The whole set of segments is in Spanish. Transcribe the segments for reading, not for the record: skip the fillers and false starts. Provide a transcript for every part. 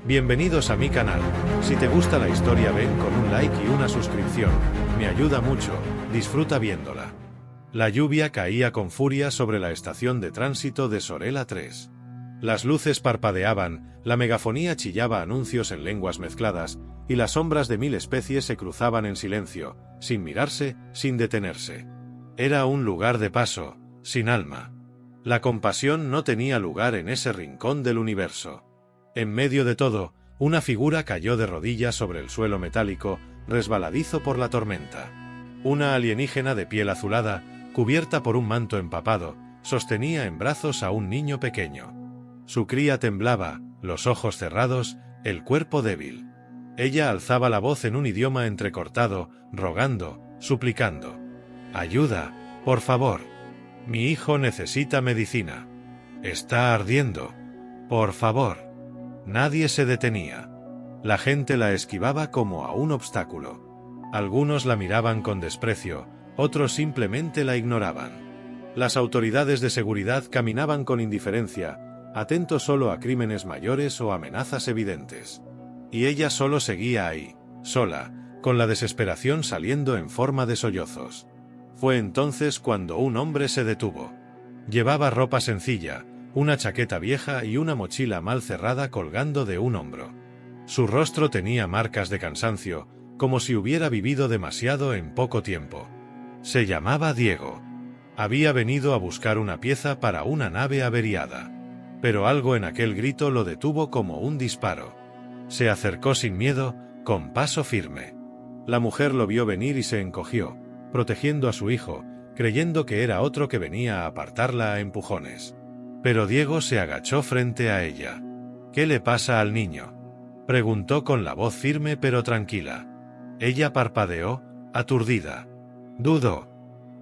Bienvenidos a mi canal. Si te gusta la historia ven con un like y una suscripción, me ayuda mucho, disfruta viéndola. La lluvia caía con furia sobre la estación de tránsito de Sorela 3. Las luces parpadeaban, la megafonía chillaba anuncios en lenguas mezcladas, y las sombras de 1000 especies se cruzaban en silencio, sin mirarse, sin detenerse. Era un lugar de paso, sin alma. La compasión no tenía lugar en ese rincón del universo. En medio de todo, una figura cayó de rodillas sobre el suelo metálico, resbaladizo por la tormenta. Una alienígena de piel azulada, cubierta por un manto empapado, sostenía en brazos a un niño pequeño. Su cría temblaba, los ojos cerrados, el cuerpo débil. Ella alzaba la voz en un idioma entrecortado, rogando, suplicando. «Ayuda, por favor. Mi hijo necesita medicina. Está ardiendo. Por favor». Nadie se detenía. La gente la esquivaba como a un obstáculo. Algunos la miraban con desprecio, otros simplemente la ignoraban. Las autoridades de seguridad caminaban con indiferencia, atentos solo a crímenes mayores o amenazas evidentes. Y ella solo seguía ahí, sola, con la desesperación saliendo en forma de sollozos. Fue entonces cuando un hombre se detuvo. Llevaba ropa sencilla, una chaqueta vieja y una mochila mal cerrada colgando de un hombro. Su rostro tenía marcas de cansancio, como si hubiera vivido demasiado en poco tiempo. Se llamaba Diego. Había venido a buscar una pieza para una nave averiada. Pero algo en aquel grito lo detuvo como un disparo. Se acercó sin miedo, con paso firme. La mujer lo vio venir y se encogió, protegiendo a su hijo, creyendo que era otro que venía a apartarla a empujones. Pero Diego se agachó frente a ella. «¿Qué le pasa al niño?», preguntó con la voz firme pero tranquila. Ella parpadeó, aturdida. Dudó.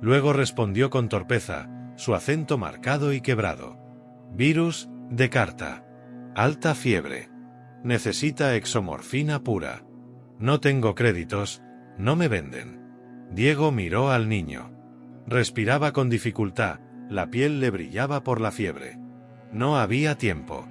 Luego respondió con torpeza, su acento marcado y quebrado. «Virus, de carta. Alta fiebre. Necesita exomorfina pura. No tengo créditos, no me venden». Diego miró al niño. Respiraba con dificultad. La piel le brillaba por la fiebre. No había tiempo.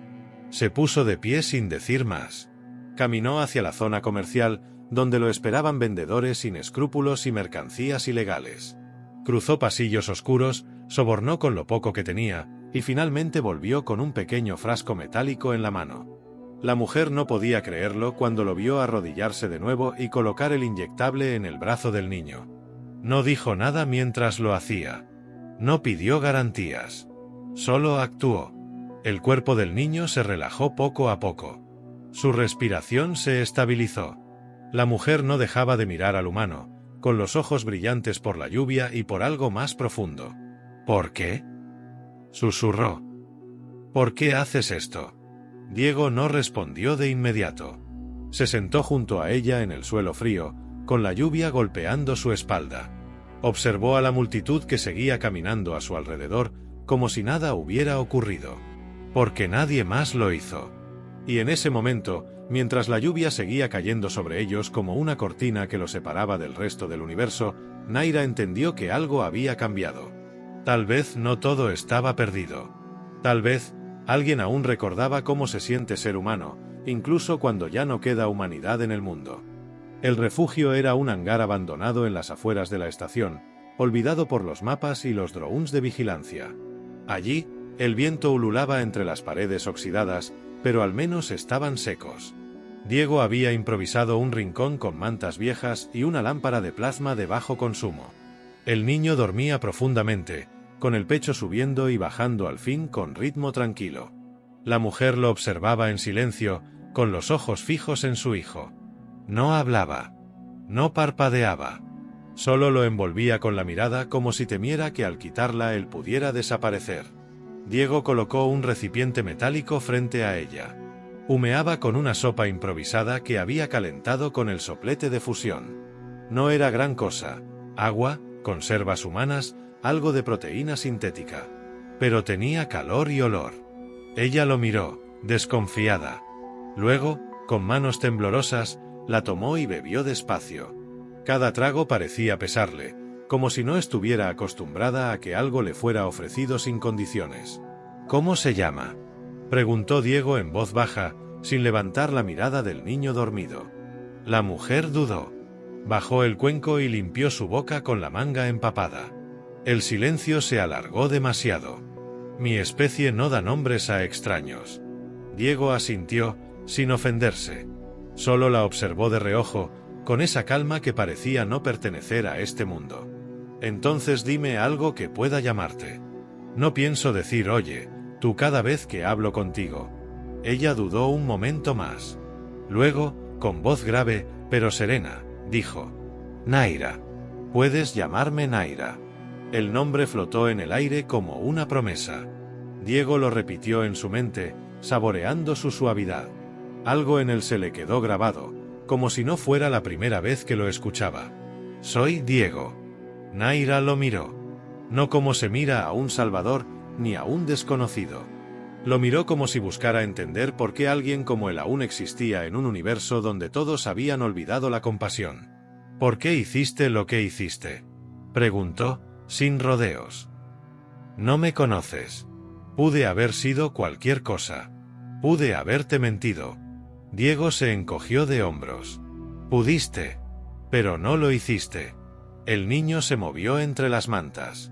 Se puso de pie sin decir más. Caminó hacia la zona comercial, donde lo esperaban vendedores sin escrúpulos y mercancías ilegales. Cruzó pasillos oscuros, sobornó con lo poco que tenía, y finalmente volvió con un pequeño frasco metálico en la mano. La mujer no podía creerlo cuando lo vio arrodillarse de nuevo y colocar el inyectable en el brazo del niño. No dijo nada mientras lo hacía. No pidió garantías. Solo actuó. El cuerpo del niño se relajó poco a poco. Su respiración se estabilizó. La mujer no dejaba de mirar al humano, con los ojos brillantes por la lluvia y por algo más profundo. «¿Por qué?», susurró. «¿Por qué haces esto?». Diego no respondió de inmediato. Se sentó junto a ella en el suelo frío, con la lluvia golpeando su espalda. Observó a la multitud que seguía caminando a su alrededor, como si nada hubiera ocurrido. Porque nadie más lo hizo. Y en ese momento, mientras la lluvia seguía cayendo sobre ellos como una cortina que los separaba del resto del universo, Naira entendió que algo había cambiado. Tal vez no todo estaba perdido. Tal vez, alguien aún recordaba cómo se siente ser humano, incluso cuando ya no queda humanidad en el mundo. El refugio era un hangar abandonado en las afueras de la estación, olvidado por los mapas y los drones de vigilancia. Allí, el viento ululaba entre las paredes oxidadas, pero al menos estaban secos. Diego había improvisado un rincón con mantas viejas y una lámpara de plasma de bajo consumo. El niño dormía profundamente, con el pecho subiendo y bajando al fin con ritmo tranquilo. La mujer lo observaba en silencio, con los ojos fijos en su hijo. No hablaba. No parpadeaba. Solo lo envolvía con la mirada como si temiera que al quitarla él pudiera desaparecer. Diego colocó un recipiente metálico frente a ella. Humeaba con una sopa improvisada que había calentado con el soplete de fusión. No era gran cosa. Agua, conservas humanas, algo de proteína sintética. Pero tenía calor y olor. Ella lo miró, desconfiada. Luego, con manos temblorosas, la tomó y bebió despacio. Cada trago parecía pesarle, como si no estuviera acostumbrada a que algo le fuera ofrecido sin condiciones. «¿Cómo se llama?», preguntó Diego en voz baja, sin levantar la mirada del niño dormido. La mujer dudó. Bajó el cuenco y limpió su boca con la manga empapada. El silencio se alargó demasiado. Mi especie no da nombres a extraños. Diego asintió, sin ofenderse. Solo la observó de reojo, con esa calma que parecía no pertenecer a este mundo. Entonces dime algo que pueda llamarte. No pienso decir oye, tú cada vez que hablo contigo. Ella dudó un momento más. Luego, con voz grave, pero serena, dijo: Naira. Puedes llamarme Naira. El nombre flotó en el aire como una promesa. Diego lo repitió en su mente, saboreando su suavidad. Algo en él se le quedó grabado, como si no fuera la primera vez que lo escuchaba. Soy Diego. Naira lo miró. No como se mira a un salvador, ni a un desconocido. Lo miró como si buscara entender por qué alguien como él aún existía en un universo donde todos habían olvidado la compasión. ¿Por qué hiciste lo que hiciste?, preguntó, sin rodeos. No me conoces. Pude haber sido cualquier cosa. Pude haberte mentido. Diego se encogió de hombros. Pudiste. Pero no lo hiciste. El niño se movió entre las mantas.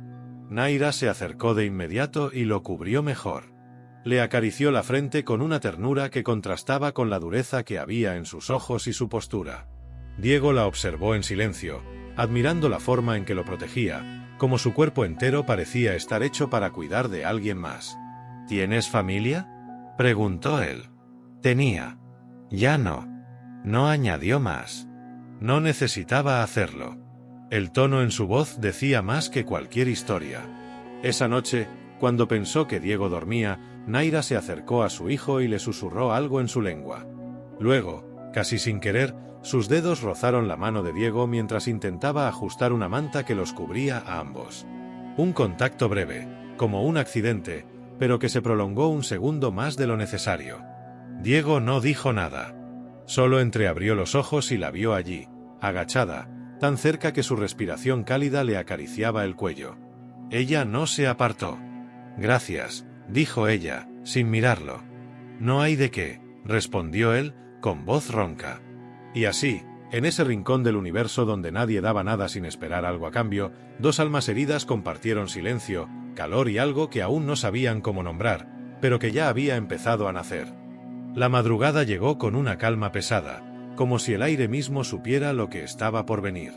Naira se acercó de inmediato y lo cubrió mejor. Le acarició la frente con una ternura que contrastaba con la dureza que había en sus ojos y su postura. Diego la observó en silencio, admirando la forma en que lo protegía, como su cuerpo entero parecía estar hecho para cuidar de alguien más. ¿Tienes familia?, preguntó él. Tenía. Ya no. No añadió más. No necesitaba hacerlo. El tono en su voz decía más que cualquier historia. Esa noche, cuando pensó que Diego dormía, Naira se acercó a su hijo y le susurró algo en su lengua. Luego, casi sin querer, sus dedos rozaron la mano de Diego mientras intentaba ajustar una manta que los cubría a ambos. Un contacto breve, como un accidente, pero que se prolongó un segundo más de lo necesario. Diego no dijo nada. Solo entreabrió los ojos y la vio allí, agachada, tan cerca que su respiración cálida le acariciaba el cuello. Ella no se apartó. Gracias, dijo ella, sin mirarlo. No hay de qué, respondió él, con voz ronca. Y así, en ese rincón del universo donde nadie daba nada sin esperar algo a cambio, dos almas heridas compartieron silencio, calor y algo que aún no sabían cómo nombrar, pero que ya había empezado a nacer. La madrugada llegó con una calma pesada, como si el aire mismo supiera lo que estaba por venir.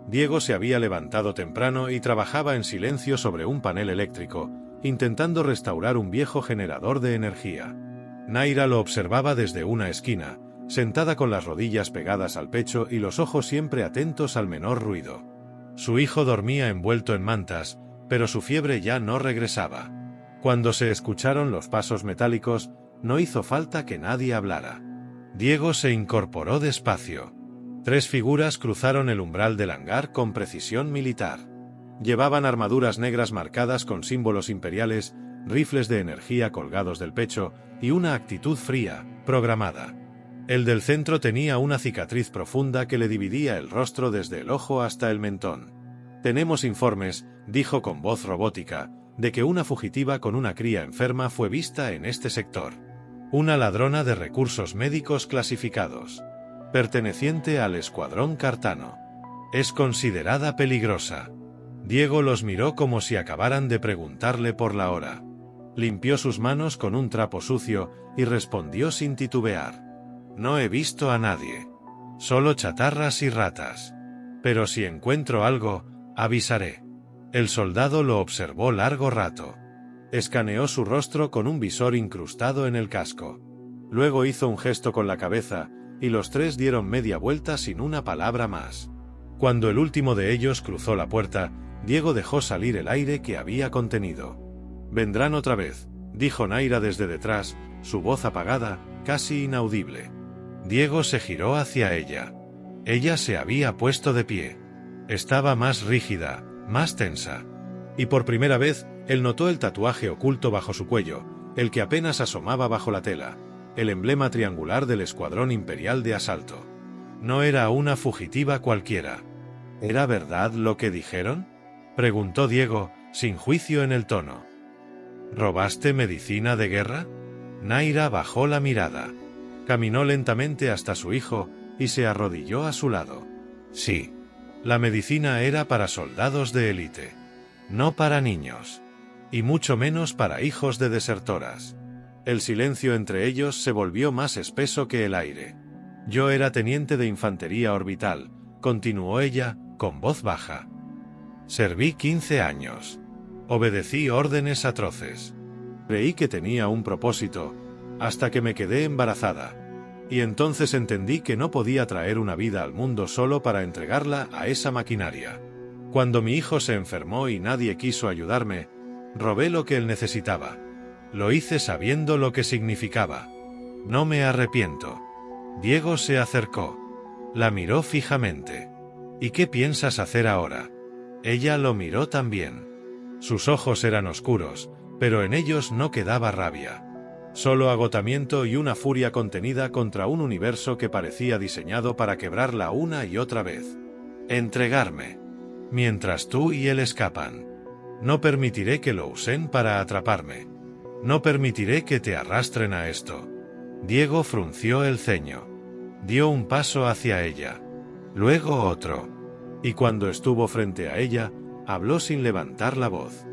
Diego se había levantado temprano y trabajaba en silencio sobre un panel eléctrico, intentando restaurar un viejo generador de energía. Naira lo observaba desde una esquina, sentada con las rodillas pegadas al pecho y los ojos siempre atentos al menor ruido. Su hijo dormía envuelto en mantas, pero su fiebre ya no regresaba. Cuando se escucharon los pasos metálicos, no hizo falta que nadie hablara. Diego se incorporó despacio. 3 figuras cruzaron el umbral del hangar con precisión militar. Llevaban armaduras negras marcadas con símbolos imperiales, rifles de energía colgados del pecho y una actitud fría, programada. El del centro tenía una cicatriz profunda que le dividía el rostro desde el ojo hasta el mentón. Tenemos informes, dijo con voz robótica, de que una fugitiva con una cría enferma fue vista en este sector. Una ladrona de recursos médicos clasificados. Perteneciente al escuadrón Cartano. Es considerada peligrosa. Diego los miró como si acabaran de preguntarle por la hora. Limpió sus manos con un trapo sucio y respondió sin titubear. No he visto a nadie. Solo chatarras y ratas. Pero si encuentro algo, avisaré. El soldado lo observó largo rato. Escaneó su rostro con un visor incrustado en el casco. Luego hizo un gesto con la cabeza, y los 3 dieron media vuelta sin una palabra más. Cuando el último de ellos cruzó la puerta, Diego dejó salir el aire que había contenido. Vendrán otra vez, dijo Naira desde detrás, su voz apagada, casi inaudible. Diego se giró hacia ella. Ella se había puesto de pie. Estaba más rígida, más tensa. Y por primera vez, él notó el tatuaje oculto bajo su cuello, el que apenas asomaba bajo la tela, el emblema triangular del escuadrón imperial de asalto. No era una fugitiva cualquiera. ¿Era verdad lo que dijeron?, preguntó Diego, sin juicio en el tono. ¿Robaste medicina de guerra? Naira bajó la mirada. Caminó lentamente hasta su hijo y se arrodilló a su lado. Sí. La medicina era para soldados de élite. No para niños. Y mucho menos para hijos de desertoras. El silencio entre ellos se volvió más espeso que el aire. Yo era teniente de infantería orbital, continuó ella, con voz baja. Serví 15 años. Obedecí órdenes atroces. Creí que tenía un propósito, hasta que me quedé embarazada. Y entonces entendí que no podía traer una vida al mundo solo para entregarla a esa maquinaria. Cuando mi hijo se enfermó y nadie quiso ayudarme, robé lo que él necesitaba. Lo hice sabiendo lo que significaba. No me arrepiento. Diego se acercó. La miró fijamente. ¿Y qué piensas hacer ahora? Ella lo miró también. Sus ojos eran oscuros, pero en ellos no quedaba rabia. Solo agotamiento y una furia contenida contra un universo que parecía diseñado para quebrarla una y otra vez. Entregarme. Mientras tú y él escapan. No permitiré que lo usen para atraparme. No permitiré que te arrastren a esto. Diego frunció el ceño. Dio un paso hacia ella. Luego otro. Y cuando estuvo frente a ella, habló sin levantar la voz.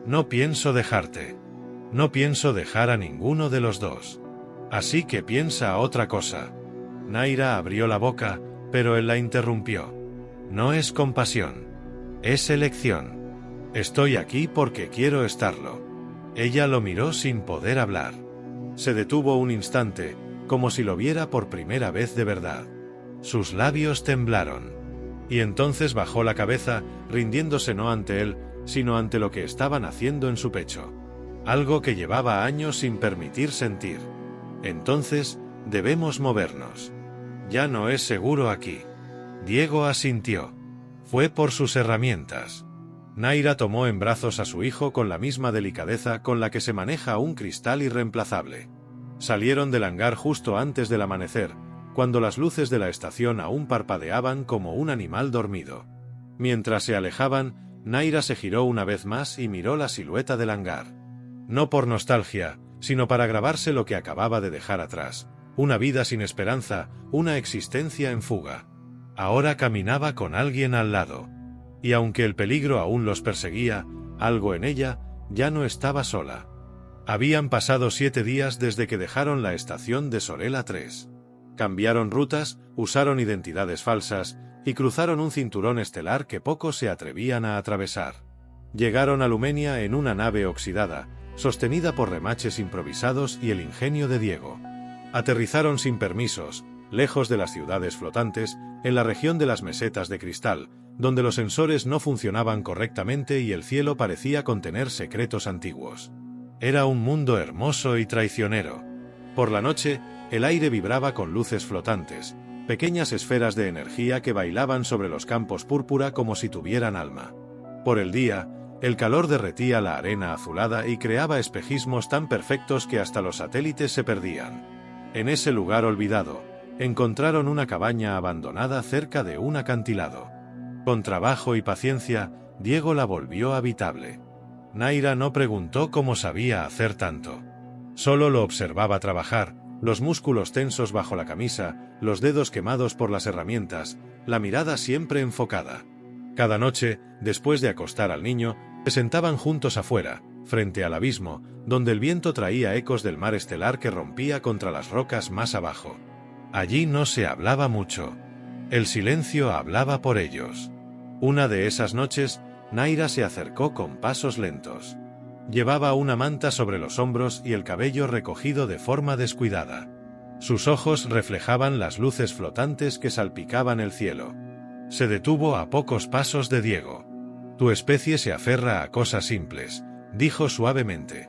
No pienso dejarte. No pienso dejar a ninguno de los dos. Así que piensa otra cosa. Naira abrió la boca, pero él la interrumpió. No es compasión. Es elección. Estoy aquí porque quiero estarlo. Ella lo miró sin poder hablar. Se detuvo un instante, como si lo viera por primera vez de verdad. Sus labios temblaron. Y entonces bajó la cabeza, rindiéndose no ante él, sino ante lo que estaban haciendo en su pecho. Algo que llevaba años sin permitir sentir. Entonces, debemos movernos. Ya no es seguro aquí. Diego asintió. Fue por sus herramientas. Naira tomó en brazos a su hijo con la misma delicadeza con la que se maneja un cristal irreemplazable. Salieron del hangar justo antes del amanecer, cuando las luces de la estación aún parpadeaban como un animal dormido. Mientras se alejaban, Naira se giró una vez más y miró la silueta del hangar. No por nostalgia, sino para grabarse lo que acababa de dejar atrás. Una vida sin esperanza, una existencia en fuga. Ahora caminaba con alguien al lado. Y aunque el peligro aún los perseguía, algo en ella ya no estaba sola. Habían pasado 7 días desde que dejaron la estación de Sorela 3. Cambiaron rutas, usaron identidades falsas, y cruzaron un cinturón estelar que pocos se atrevían a atravesar. Llegaron a Lumenia en una nave oxidada, sostenida por remaches improvisados y el ingenio de Diego. Aterrizaron sin permisos, lejos de las ciudades flotantes, en la región de las mesetas de cristal, donde los sensores no funcionaban correctamente y el cielo parecía contener secretos antiguos. Era un mundo hermoso y traicionero. Por la noche, el aire vibraba con luces flotantes, pequeñas esferas de energía que bailaban sobre los campos púrpura como si tuvieran alma. Por el día, el calor derretía la arena azulada y creaba espejismos tan perfectos que hasta los satélites se perdían. En ese lugar olvidado, encontraron una cabaña abandonada cerca de un acantilado. Con trabajo y paciencia, Diego la volvió habitable. Naira no preguntó cómo sabía hacer tanto. Solo lo observaba trabajar, los músculos tensos bajo la camisa, los dedos quemados por las herramientas, la mirada siempre enfocada. Cada noche, después de acostar al niño, se sentaban juntos afuera, frente al abismo, donde el viento traía ecos del mar estelar que rompía contra las rocas más abajo. Allí no se hablaba mucho. El silencio hablaba por ellos. Una de esas noches, Naira se acercó con pasos lentos. Llevaba una manta sobre los hombros y el cabello recogido de forma descuidada. Sus ojos reflejaban las luces flotantes que salpicaban el cielo. Se detuvo a pocos pasos de Diego. Tu especie se aferra a cosas simples, dijo suavemente.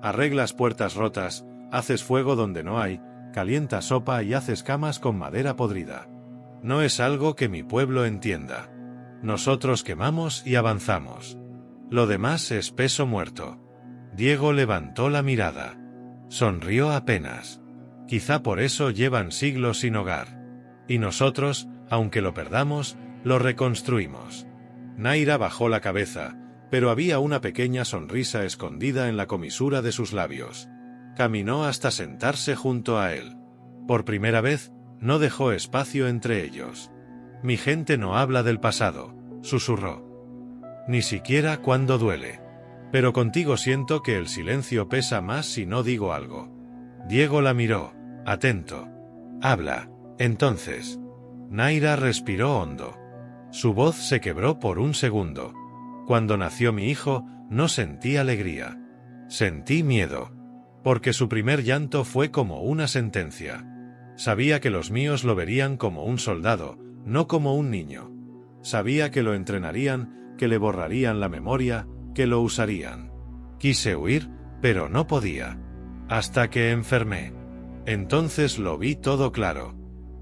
Arreglas puertas rotas, haces fuego donde no hay, calientas sopa y haces camas con madera podrida. No es algo que mi pueblo entienda. Nosotros quemamos y avanzamos. Lo demás es peso muerto. Diego levantó la mirada. Sonrió apenas. Quizá por eso llevan siglos sin hogar. Y nosotros, aunque lo perdamos, lo reconstruimos. Naira bajó la cabeza, pero había una pequeña sonrisa escondida en la comisura de sus labios. Caminó hasta sentarse junto a él. Por primera vez, no dejó espacio entre ellos. Mi gente no habla del pasado, susurró. Ni siquiera cuando duele. Pero contigo siento que el silencio pesa más si no digo algo. Diego la miró, atento. Habla, entonces. Naira respiró hondo. Su voz se quebró por un segundo. Cuando nació mi hijo, no sentí alegría. Sentí miedo. Porque su primer llanto fue como una sentencia. Sabía que los míos lo verían como un soldado, no como un niño. Sabía que lo entrenarían, que le borrarían la memoria, que lo usarían. Quise huir, pero no podía. Hasta que enfermé. Entonces lo vi todo claro.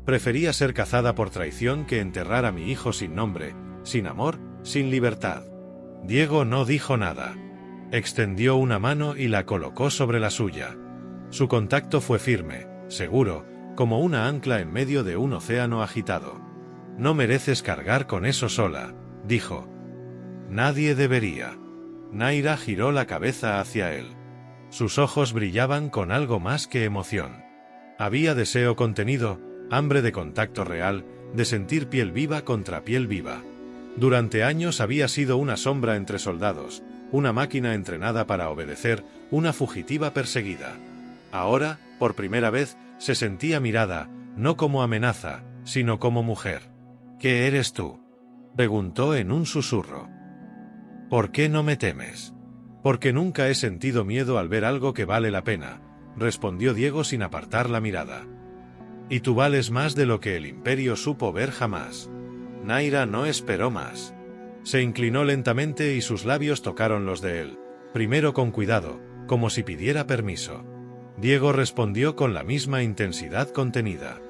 Prefería ser cazada por traición que enterrar a mi hijo sin nombre, sin amor, sin libertad. Diego no dijo nada. Extendió una mano y la colocó sobre la suya. Su contacto fue firme, seguro, como una ancla en medio de un océano agitado. No mereces cargar con eso sola, dijo. Nadie debería. Naira giró la cabeza hacia él. Sus ojos brillaban con algo más que emoción. Había deseo contenido, hambre de contacto real, de sentir piel viva contra piel viva. Durante años había sido una sombra entre soldados, una máquina entrenada para obedecer, una fugitiva perseguida. Ahora, por primera vez, se sentía mirada, no como amenaza, sino como mujer. ¿Qué eres tú?, preguntó en un susurro. ¿Por qué no me temes? Porque nunca he sentido miedo al ver algo que vale la pena, respondió Diego sin apartar la mirada. Y tú vales más de lo que el imperio supo ver jamás. Naira no esperó más. Se inclinó lentamente y sus labios tocaron los de él, primero con cuidado, como si pidiera permiso. Diego respondió con la misma intensidad contenida.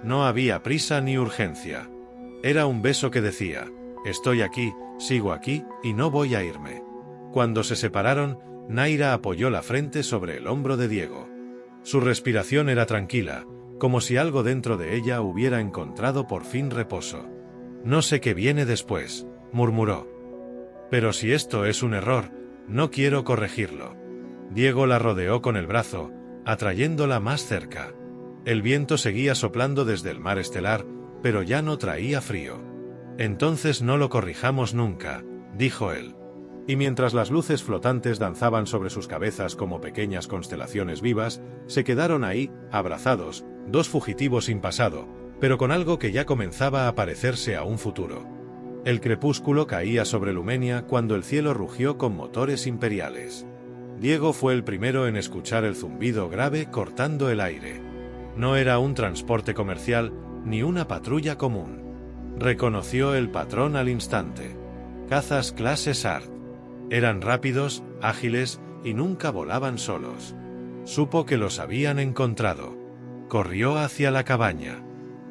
No había prisa ni urgencia. Era un beso que decía, estoy aquí, sigo aquí, y no voy a irme. Cuando se separaron, Naira apoyó la frente sobre el hombro de Diego. Su respiración era tranquila, como si algo dentro de ella hubiera encontrado por fin reposo. No sé qué viene después, murmuró. Pero si esto es un error, no quiero corregirlo. Diego la rodeó con el brazo, atrayéndola más cerca. El viento seguía soplando desde el mar estelar, pero ya no traía frío. Entonces no lo corrijamos nunca, dijo él. Y mientras las luces flotantes danzaban sobre sus cabezas como pequeñas constelaciones vivas, se quedaron ahí, abrazados, dos fugitivos sin pasado, pero con algo que ya comenzaba a parecerse a un futuro. El crepúsculo caía sobre Lumenia cuando el cielo rugió con motores imperiales. Diego fue el primero en escuchar el zumbido grave cortando el aire. No era un transporte comercial, ni una patrulla común. Reconoció el patrón al instante. Cazas clase SART. Eran rápidos, ágiles, y nunca volaban solos. Supo que los habían encontrado. Corrió hacia la cabaña.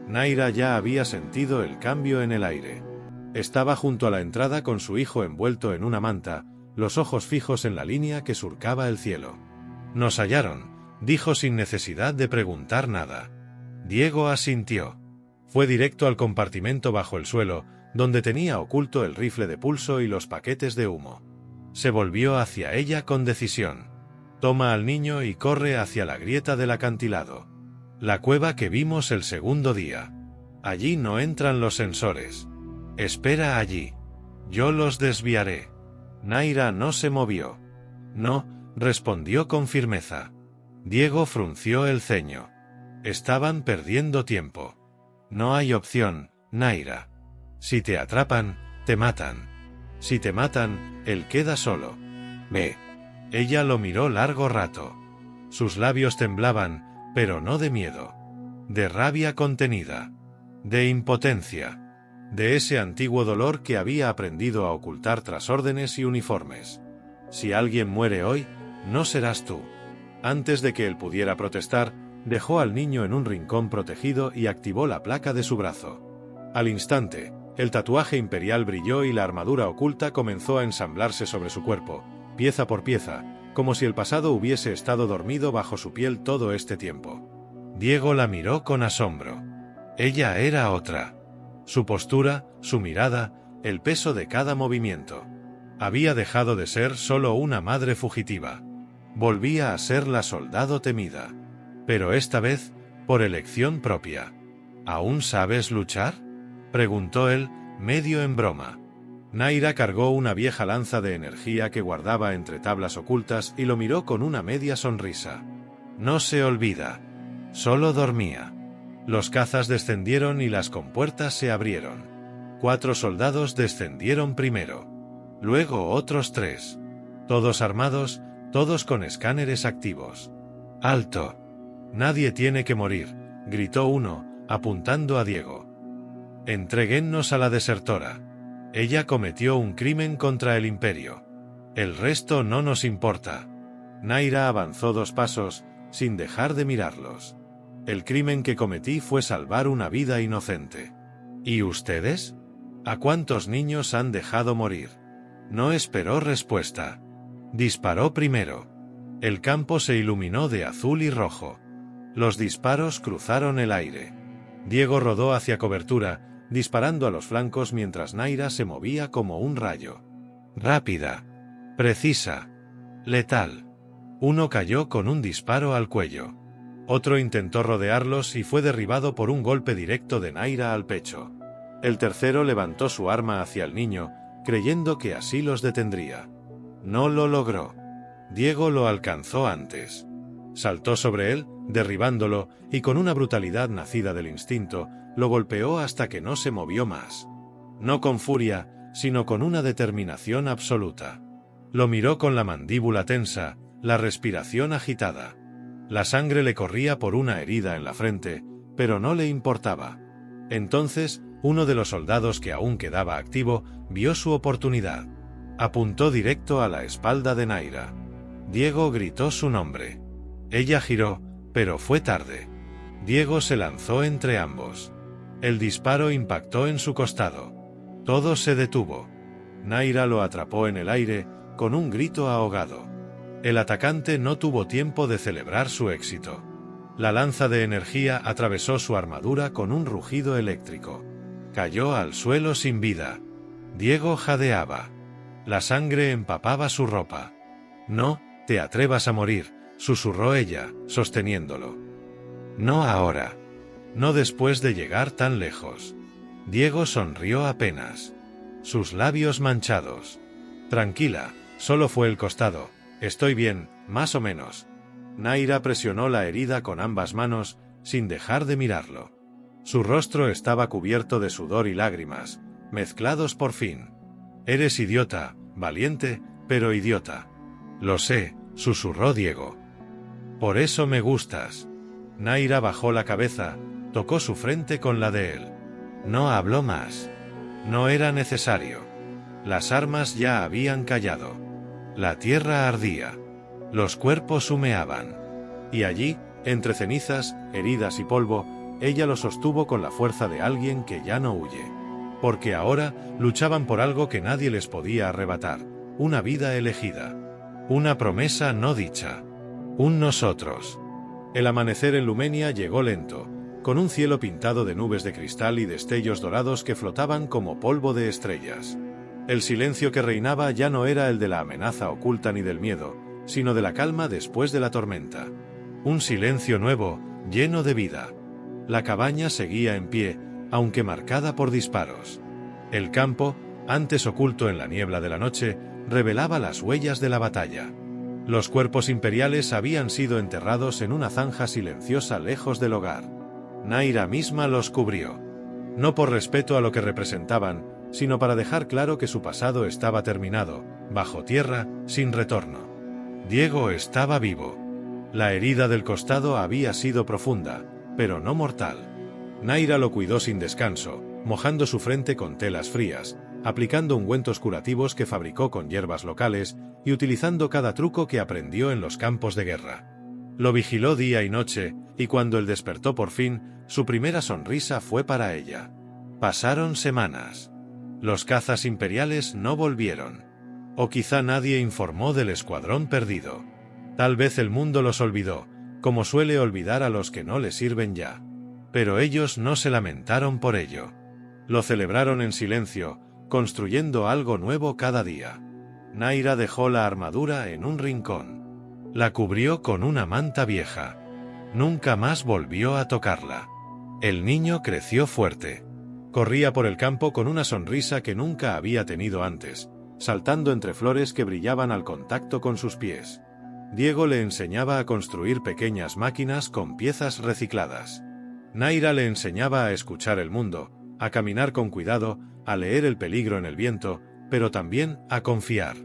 Naira ya había sentido el cambio en el aire. Estaba junto a la entrada con su hijo envuelto en una manta, los ojos fijos en la línea que surcaba el cielo. Nos hallaron, dijo sin necesidad de preguntar nada. Diego asintió. Fue directo al compartimento bajo el suelo, donde tenía oculto el rifle de pulso y los paquetes de humo. Se volvió hacia ella con decisión. Toma al niño y corre hacia la grieta del acantilado. La cueva que vimos el segundo día. Allí no entran los sensores. Espera allí. Yo los desviaré. Naira no se movió. No, respondió con firmeza. Diego frunció el ceño. Estaban perdiendo tiempo. No hay opción, Naira. Si te atrapan, te matan. Si te matan, él queda solo. Ve. Ella lo miró largo rato. Sus labios temblaban, pero no de miedo. De rabia contenida. De impotencia. De ese antiguo dolor que había aprendido a ocultar tras órdenes y uniformes. Si alguien muere hoy, no serás tú. Antes de que él pudiera protestar, dejó al niño en un rincón protegido y activó la placa de su brazo. Al instante, el tatuaje imperial brilló y la armadura oculta comenzó a ensamblarse sobre su cuerpo, pieza por pieza, como si el pasado hubiese estado dormido bajo su piel todo este tiempo. Diego la miró con asombro. Ella era otra. Su postura, su mirada, el peso de cada movimiento. Había dejado de ser solo una madre fugitiva. Volvía a ser la soldado temida. Pero esta vez, Por elección propia. ¿Aún sabes luchar?, preguntó él, medio en broma. Naira cargó una vieja lanza de energía que guardaba entre tablas ocultas y lo miró con una media sonrisa. No se olvida. Solo dormía. Los cazas descendieron y las compuertas se abrieron. 4 soldados descendieron primero. Luego otros 3. Todos armados, todos con escáneres activos. ¡Alto! Nadie tiene que morir, gritó uno, apuntando a Diego. Entréguennos a la desertora. Ella cometió un crimen contra el Imperio. El resto no nos importa. Naira avanzó 2 pasos, sin dejar de mirarlos. El crimen que cometí fue salvar una vida inocente. ¿Y ustedes? ¿A cuántos niños han dejado morir? No esperó respuesta. Disparó primero. El campo se iluminó de azul y rojo. Los disparos cruzaron el aire. Diego rodó hacia cobertura, disparando a los flancos mientras Naira se movía como un rayo. Rápida. Precisa. Letal. Uno cayó con un disparo al cuello. Otro intentó rodearlos y fue derribado por un golpe directo de Naira al pecho. El tercero levantó su arma hacia el niño, creyendo que así los detendría. No lo logró. Diego lo alcanzó antes. Saltó sobre él, derribándolo, y con una brutalidad nacida del instinto, lo golpeó hasta que no se movió más. No con furia, sino con una determinación absoluta. Lo miró con la mandíbula tensa, la respiración agitada. La sangre le corría por una herida en la frente, pero no le importaba. Entonces, uno de los soldados que aún quedaba activo, vio su oportunidad. Apuntó directo a la espalda de Naira. Diego gritó su nombre. Ella giró, pero fue tarde. Diego se lanzó entre ambos. El disparo impactó en su costado. Todo se detuvo. Naira lo atrapó en el aire, con un grito ahogado. El atacante no tuvo tiempo de celebrar su éxito. La lanza de energía atravesó su armadura con un rugido eléctrico. Cayó al suelo sin vida. Diego jadeaba. La sangre empapaba su ropa. No te atrevas a morir, susurró ella, sosteniéndolo. No ahora. No después de llegar tan lejos. Diego sonrió apenas. Sus labios manchados. Tranquila, solo fue el costado. Estoy bien, más o menos. Naira presionó la herida con ambas manos, sin dejar de mirarlo. Su rostro estaba cubierto de sudor y lágrimas, mezclados por fin. Eres idiota, valiente, pero idiota. Lo sé, susurró Diego. Por eso me gustas. Naira bajó la cabeza, tocó su frente con la de él. No habló más. No era necesario. Las armas ya habían callado. La tierra ardía. Los cuerpos humeaban. Y allí, entre cenizas, heridas y polvo, ella lo sostuvo con la fuerza de alguien que ya no huye. Porque ahora luchaban por algo que nadie les podía arrebatar. Una vida elegida. Una promesa no dicha. Un nosotros. El amanecer en Lumenia llegó lento, con un cielo pintado de nubes de cristal y destellos dorados que flotaban como polvo de estrellas. El silencio que reinaba ya no era el de la amenaza oculta ni del miedo, sino de la calma después de la tormenta. Un silencio nuevo, lleno de vida. La cabaña seguía en pie, aunque marcada por disparos. El campo, antes oculto en la niebla de la noche, revelaba las huellas de la batalla. Los cuerpos imperiales habían sido enterrados en una zanja silenciosa lejos del hogar. Naira misma los cubrió. No por respeto a lo que representaban, sino para dejar claro que su pasado estaba terminado, bajo tierra, sin retorno. Diego estaba vivo. La herida del costado había sido profunda, pero no mortal. Naira lo cuidó sin descanso, mojando su frente con telas frías, aplicando ungüentos curativos que fabricó con hierbas locales y utilizando cada truco que aprendió en los campos de guerra. Lo vigiló día y noche, y cuando él despertó por fin, su primera sonrisa fue para ella. Pasaron semanas. Los cazas imperiales no volvieron. O quizá nadie informó del escuadrón perdido. Tal vez el mundo los olvidó, como suele olvidar a los que no le sirven ya. Pero ellos no se lamentaron por ello. Lo celebraron en silencio, construyendo algo nuevo cada día. Naira dejó la armadura en un rincón. La cubrió con una manta vieja. Nunca más volvió a tocarla. El niño creció fuerte. Corría por el campo con una sonrisa que nunca había tenido antes, saltando entre flores que brillaban al contacto con sus pies. Diego le enseñaba a construir pequeñas máquinas con piezas recicladas. Naira le enseñaba a escuchar el mundo, a caminar con cuidado, a leer el peligro en el viento, pero también a confiar.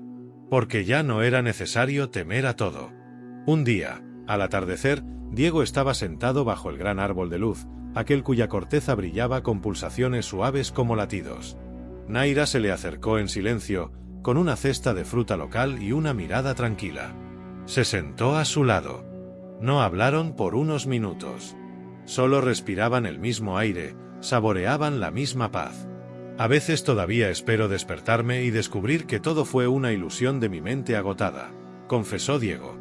Porque ya no era necesario temer a todo. Un día, al atardecer, Diego estaba sentado bajo el gran árbol de luz, aquel cuya corteza brillaba con pulsaciones suaves como latidos. Naira se le acercó en silencio, con una cesta de fruta local y una mirada tranquila. Se sentó a su lado. No hablaron por unos minutos. Solo respiraban el mismo aire, saboreaban la misma paz. A veces todavía espero despertarme y descubrir que todo fue una ilusión de mi mente agotada, confesó Diego.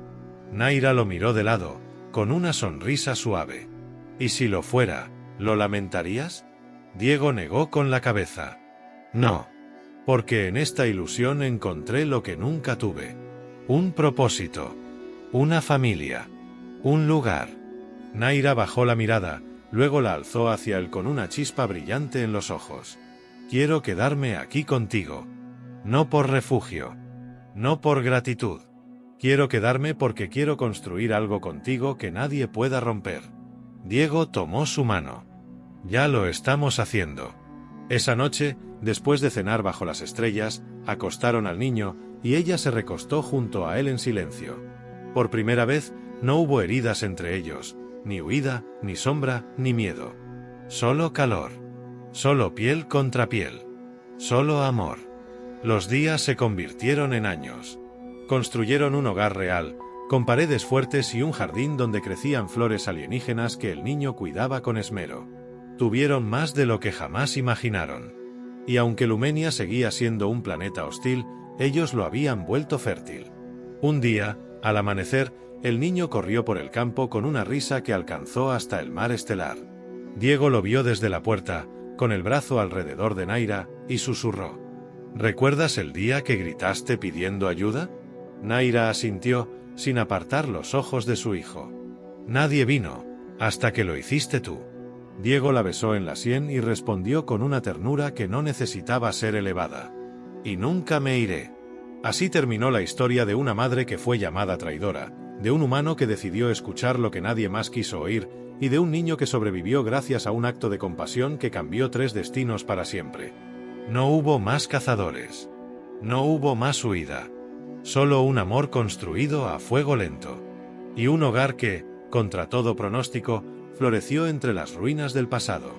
Naira lo miró de lado, con una sonrisa suave. ¿Y si lo fuera, lo lamentarías? Diego negó con la cabeza. No. Porque en esta ilusión encontré lo que nunca tuve. Un propósito. Una familia. Un lugar. Naira bajó la mirada, luego la alzó hacia él con una chispa brillante en los ojos. Quiero quedarme aquí contigo. No por refugio. No por gratitud. Quiero quedarme porque quiero construir algo contigo que nadie pueda romper. Diego tomó su mano. Ya lo estamos haciendo. Esa noche, después de cenar bajo las estrellas, acostaron al niño y ella se recostó junto a él en silencio. Por primera vez, no hubo heridas entre ellos, ni huida, ni sombra, ni miedo. Solo calor. Solo piel contra piel. Solo amor. Los días se convirtieron en años. Construyeron un hogar real, con paredes fuertes y un jardín donde crecían flores alienígenas que el niño cuidaba con esmero. Tuvieron más de lo que jamás imaginaron. Y aunque Lumenia seguía siendo un planeta hostil, ellos lo habían vuelto fértil. Un día, al amanecer, el niño corrió por el campo con una risa que alcanzó hasta el mar estelar. Diego lo vio desde la puerta, con el brazo alrededor de Naira, y susurró. ¿Recuerdas el día que gritaste pidiendo ayuda? Naira asintió, sin apartar los ojos de su hijo. Nadie vino, hasta que lo hiciste tú. Diego la besó en la sien y respondió con una ternura que no necesitaba ser elevada. Y nunca me iré. Así terminó la historia de una madre que fue llamada traidora, de un humano que decidió escuchar lo que nadie más quiso oír, y de un niño que sobrevivió gracias a un acto de compasión que cambió 3 destinos para siempre. No hubo más cazadores. No hubo más huida. Solo un amor construido a fuego lento. Y un hogar que, contra todo pronóstico, floreció entre las ruinas del pasado.